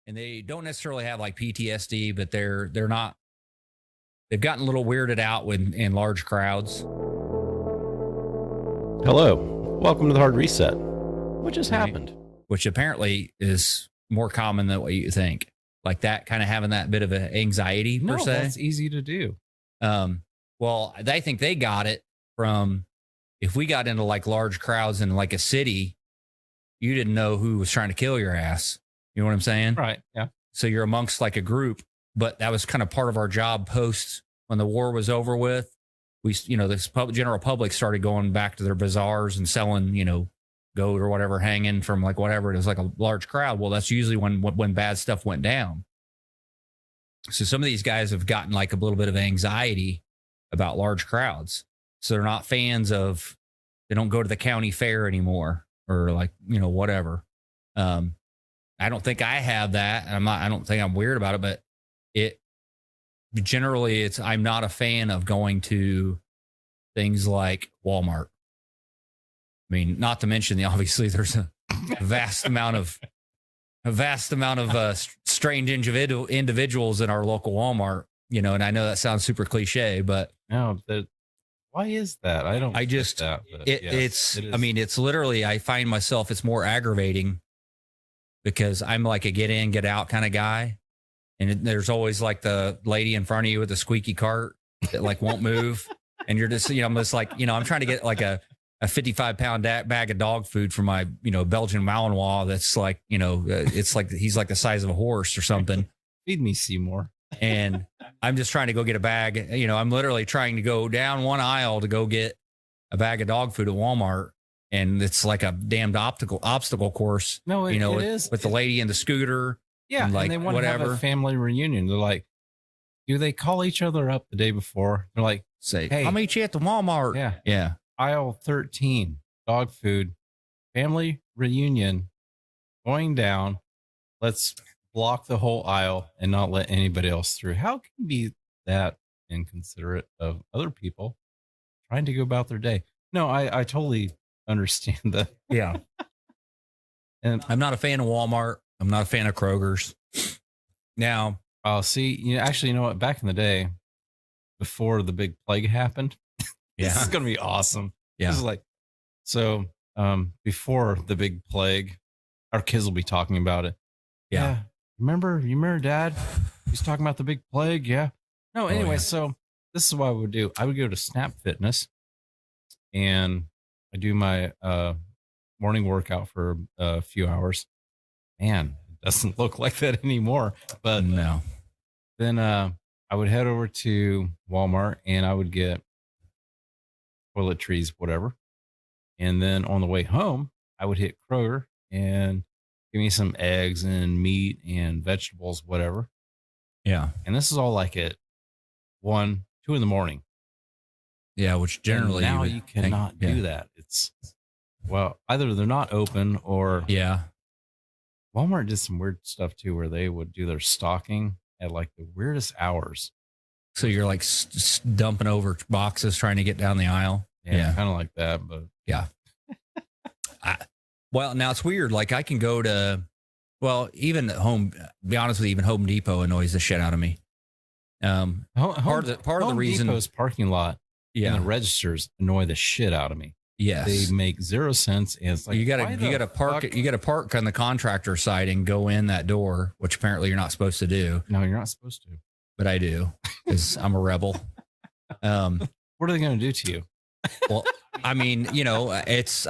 and they don't necessarily have like PTSD, but they're not. They've gotten a little weirded out when in large crowds. Hello, welcome to the Hard Reset. What just happened? Which apparently is more common than what you think. Like that, kind of having that bit of an anxiety per se. That's easy to do. Well, I think they got it from if we got into like large crowds in like a city, you didn't know who was trying to kill your ass. You know what I'm saying? Right. Yeah. So you're amongst like a group, but that was kind of part of our job post when the war was over with. We, this general public started going back to their bazaars and selling, goat or whatever hanging from like whatever. It was like a large crowd. Well, that's usually when bad stuff went down. So some of these guys have gotten like a little bit of anxiety about large crowds. So they're not fans of, they don't go to the county fair anymore or like, whatever. I don't think I have that. I don't think I'm weird about it, but I'm not a fan of going to things like Walmart. I mean, not to mention obviously there's a vast amount of strange individuals in our local Walmart, and I know that sounds super cliche, but no, why is that? It's literally, I find myself, it's more aggravating because I'm like a get in, get out kind of guy. And there's always like the lady in front of you with the squeaky cart that like won't move. And you're just, I'm just like, I'm trying to get like a 55-pound bag of dog food for my, Belgian Malinois. That's like, it's like, he's like the size of a horse or something. Feed me, Seymour. And I'm just trying to go get a bag. I'm literally trying to go down one aisle to go get a bag of dog food at Walmart. And it's like a damned obstacle course. No, it is. With the lady in the scooter. Yeah. And like, and they want whatever. to have a family reunion. They're like, do they call each other up the day before? They're like, say, hey, I'll meet you at the Walmart. Yeah. Yeah. Aisle 13, dog food, family reunion going down. Let's block the whole aisle and not let anybody else through. How can you be that inconsiderate of other people trying to go about their day? No, I totally understand that. Yeah. And I'm not a fan of Walmart. I'm not a fan of Kroger's. Now, see, actually, you know what? Back in the day, before the big plague happened, this is going to be awesome. Yeah. This is like, so before the big plague, our kids will be talking about it. Yeah. You remember Dad? He's talking about the big plague. Yeah. No, anyway, So this is what I would do. I would go to Snap Fitness and I do my morning workout for a few hours. Man, it doesn't look like that anymore. But no. Then I would head over to Walmart and I would get toiletries, whatever. And then on the way home, I would hit Kroger and give me some eggs and meat and vegetables, whatever. Yeah. And this is all like at 1, 2 in the morning. Yeah, which generally and now you cannot do that. It's either they're not open or Walmart did some weird stuff too, where they would do their stocking at like the weirdest hours. So you're like dumping over boxes trying to get down the aisle. Yeah. Kind of like that, but yeah. Well, now it's weird. Like I can go to, even Home Depot annoys the shit out of me. Part of the reason Depot's parking lot and the registers annoy the shit out of me. Yes. They make 0 cents. And it's like, you gotta park on the contractor side and go in that door, which apparently you're not supposed to do. No, you're not supposed to. But I do because I'm a rebel. What are they going to do to you? Well, is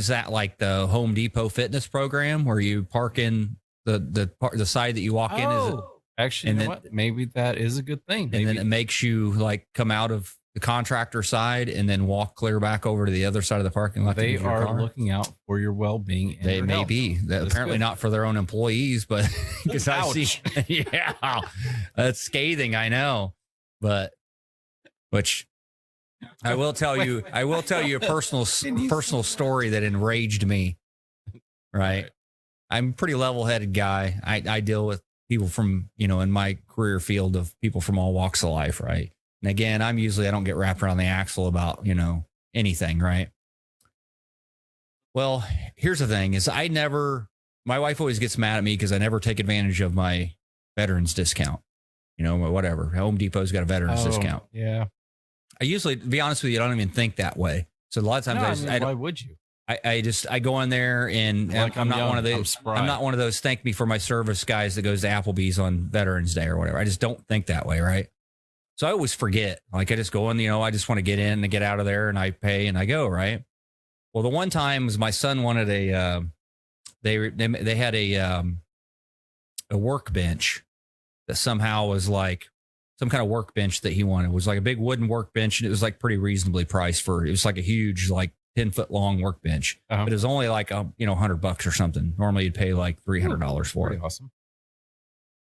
that like the Home Depot fitness program where you park in the side that you walk in? Is it? Actually, you know what? Maybe that is a good thing. And then it makes you like come out of the contractor side and then walk clear back over to the other side of the parking lot. They are looking out for your well-being. And they may be. Apparently not for their own employees, but because I see, that's scathing. I know, but which I will tell you a personal story that enraged me. Right. I'm a pretty level-headed guy. I deal with people from, in my career field of people from all walks of life. Right. And again, I don't get wrapped around the axle about, anything. Right. Well, here's the thing is my wife always gets mad at me because I never take advantage of my veterans discount. You know, whatever. Home Depot's got a veterans discount. Yeah. I usually, to be honest with you, I don't even think that way. So a lot of times why would you? I go in there and Like, I'm not young, one of those. spry. I'm not one of those thank me for my service guys that goes to Applebee's on Veterans Day or whatever. I just don't think that way, right? So I always forget. Like I just go in, you know, I just want to get in and get out of there, and I pay and I go, right? Well, the one time was my son wanted they had a workbench that somehow was like some kind of workbench that he wanted. It was like a big wooden workbench, and it was like pretty reasonably priced for. It was like a huge, like 10-foot long workbench, but it was only like $100 or something. Normally you'd pay like $300 for Pretty it. awesome.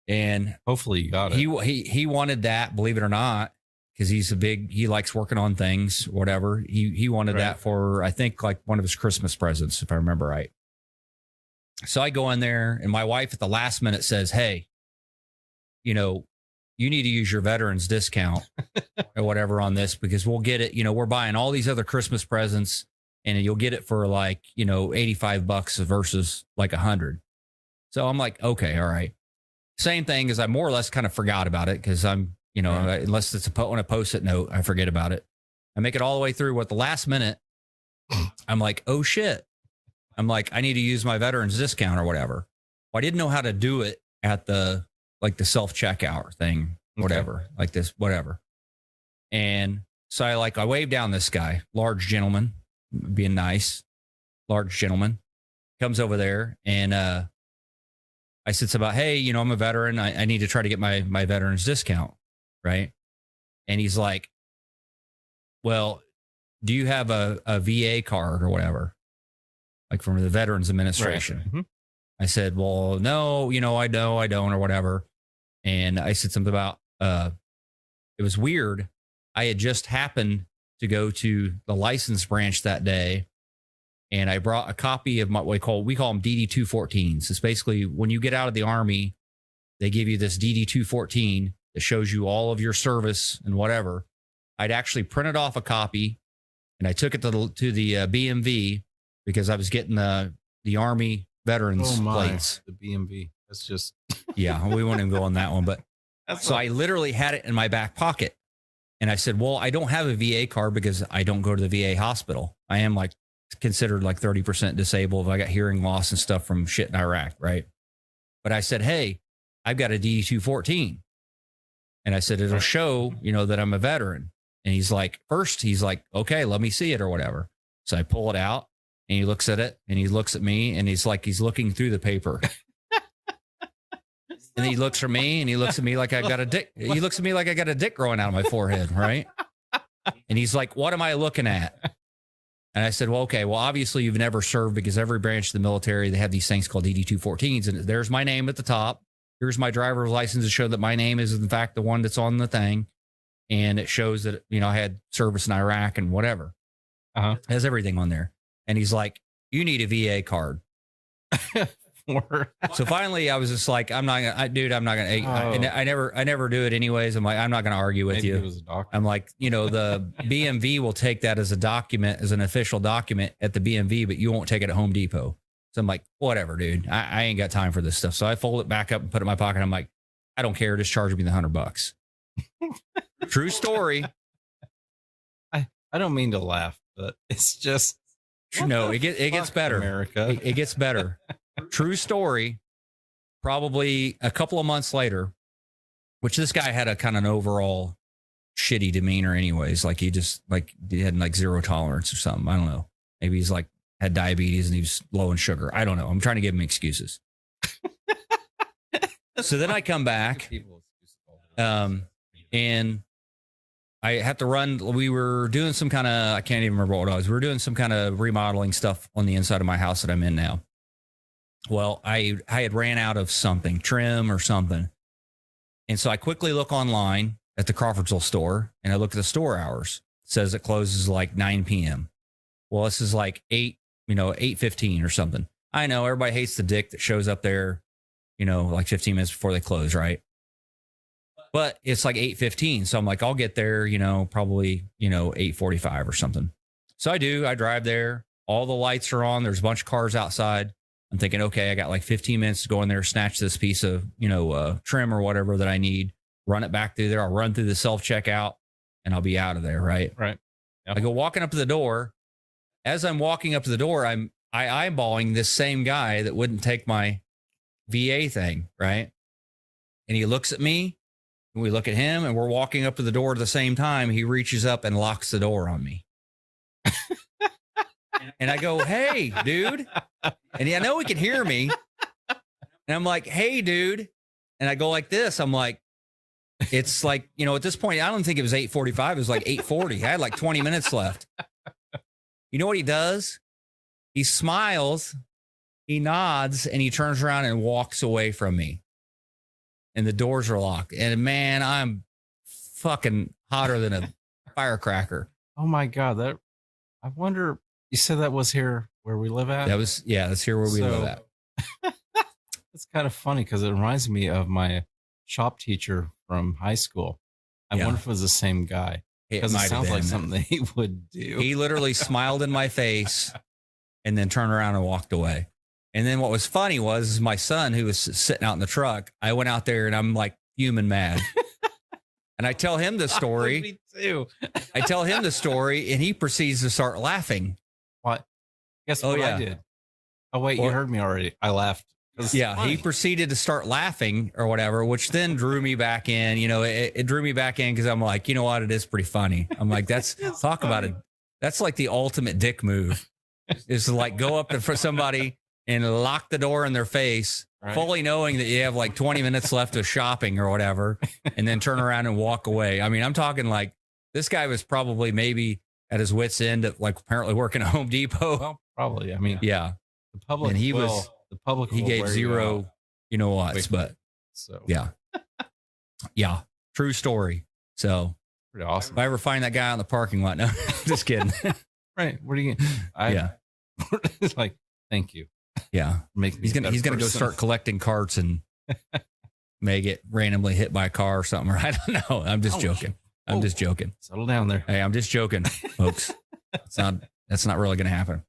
And hopefully you got it. He wanted that, believe it or not, because he likes working on things, whatever. He wanted that for, I think, like one of his Christmas presents, if I remember right. So I go in there, and my wife at the last minute says, "Hey, you know, you need to use your veterans discount or whatever on this, because we'll get it. You know, we're buying all these other Christmas presents, and you'll get it for like, you know, $85 versus like $100. So I'm like, okay, all right. Same thing as I more or less kind of forgot about it, because I'm, you know, unless it's on a Post-it note, I forget about it. I make it all the way through. At the last minute, I'm like, oh shit. I'm like, I need to use my veterans discount or whatever. Well, I didn't know how to do it at the self-checkout thing, whatever, like this, whatever. And so I waved down this guy, large gentleman, being nice, large gentleman, comes over there, and I said something about, hey, you know, I'm a veteran. I need to try to get my veterans discount, right? And he's like, well, do you have a VA card or whatever, like from the Veterans Administration? Right. Mm-hmm. I said, well, no, you know, I don't, or whatever. And I said something about, it was weird. I had just happened to go to the license branch that day, and I brought a copy of we call them DD-214s. It's basically when you get out of the Army, they give you this DD-214 that shows you all of your service and whatever. I'd actually printed off a copy, and I took it to the BMV, because I was getting the Army veterans plates. The BMV. That's just yeah, we won't even go on that one, but so I literally had it in my back pocket, and I said, well, I don't have a VA card because I don't go to the VA hospital. I am like considered like 30% disabled. I got hearing loss and stuff from shit in Iraq, right? But I said, hey, I've got a DD-214, and I said it'll show, you know, that I'm a veteran. And he's like, okay, let me see it or whatever. So I pull it out, and he looks at it, and he looks at me, and he's looking through the paper. And he looks for me, and he looks at me like I got a dick. He looks at me like I got a dick growing out of my forehead, right? And he's like, what am I looking at? And I said, well, okay, well, obviously you've never served, because every branch of the military, they have these things called DD-214s. And there's my name at the top. Here's my driver's license to show that my name is, in fact, the one that's on the thing. And it shows that, you know, I had service in Iraq and whatever. It has everything on there. And he's like, you need a VA card. So finally, I was just like, I'm not gonna, I never do it anyways. I'm like, I'm not going to argue with you. I'm like, you know, the BMV will take that as a document, as an official document at the BMV, but you won't take it at Home Depot. So I'm like, whatever, dude, I ain't got time for this stuff. So I fold it back up and put it in my pocket. I'm like, I don't care. Just charge me the $100. True story. I don't mean to laugh, but it's just, no, it gets better. America. It gets better. True story. Probably a couple of months later, which this guy had a kind of an overall shitty demeanor anyways. Like he had like zero tolerance or something. I don't know. Maybe he's like had diabetes and he was low in sugar. I don't know. I'm trying to give him excuses. So then I come back, and I have to run. We were doing some kind of, I can't even remember what it was. We were doing some kind of remodeling stuff on the inside of my house that I'm in now. Well, I had ran out of something, trim or something. And so I quickly look online at the Crawfordsville store, and I look at the store hours. It says it closes like 9 p.m. Well, this is like 8:15 or something. I know everybody hates the dick that shows up there, you know, like 15 minutes before they close, right? But it's like 8:15. So I'm like, I'll get there, you know, probably, you know, 8:45 or something. So I do. I drive there. All the lights are on. There's a bunch of cars outside. I'm thinking, okay, I got like 15 minutes to go in there, snatch this piece of, trim or whatever that I need, run it back through there. I'll run through the self-checkout and I'll be out of there. Right. Right. Yep. I go walking up to the door. As I'm walking up to the door, I eyeballing this same guy that wouldn't take my VA thing. Right. And he looks at me and we look at him and we're walking up to the door at the same time. He reaches up and locks the door on me. And I go, hey, dude. And I know he can hear me. And I'm like, hey, dude. And I go like this. I'm like, it's like, at this point, I don't think it was 8:45. It was like 8:40. I had like 20 minutes left. You know what he does? He smiles, he nods, and he turns around and walks away from me. And the doors are locked. And man, I'm fucking hotter than a firecracker. Oh my God. I wonder, you said that was here where we live at? That's here where we live at. It's kind of funny because it reminds me of my shop teacher from high school. I wonder if it was the same guy. Because it sounds like something that he would do. He literally smiled in my face and then turned around and walked away. And then what was funny was my son, who was sitting out in the truck, I went out there and I'm like fuming mad. And I tell him the story. Me too. I tell him the story and he proceeds to start laughing. What? Guess what I did? Oh, wait, you heard me already. I laughed. Yeah, he proceeded to start laughing or whatever, which then drew me back in. It drew me back in because I'm like, you know what? It is pretty funny. I'm like, talk about it. That's like the ultimate dick move is to like go up for somebody and lock the door in their face, fully knowing that you have like 20 minutes left of shopping or whatever, and then turn around and walk away. I mean, I'm talking like this guy was probably maybe at his wit's end, at like apparently working at Home Depot. Well, probably. I mean, yeah. The public and he gave zero, what's, but so yeah. Yeah. True story. So pretty awesome. If I ever find that guy out in the parking lot, no, just kidding. Right. What are you going It's like, thank you. Yeah. He's going to go start collecting carts and may get randomly hit by a car or something. Or I don't know. I'm just joking. I'm just joking. Settle down there. Hey, I'm just joking, folks. That's not really going to happen.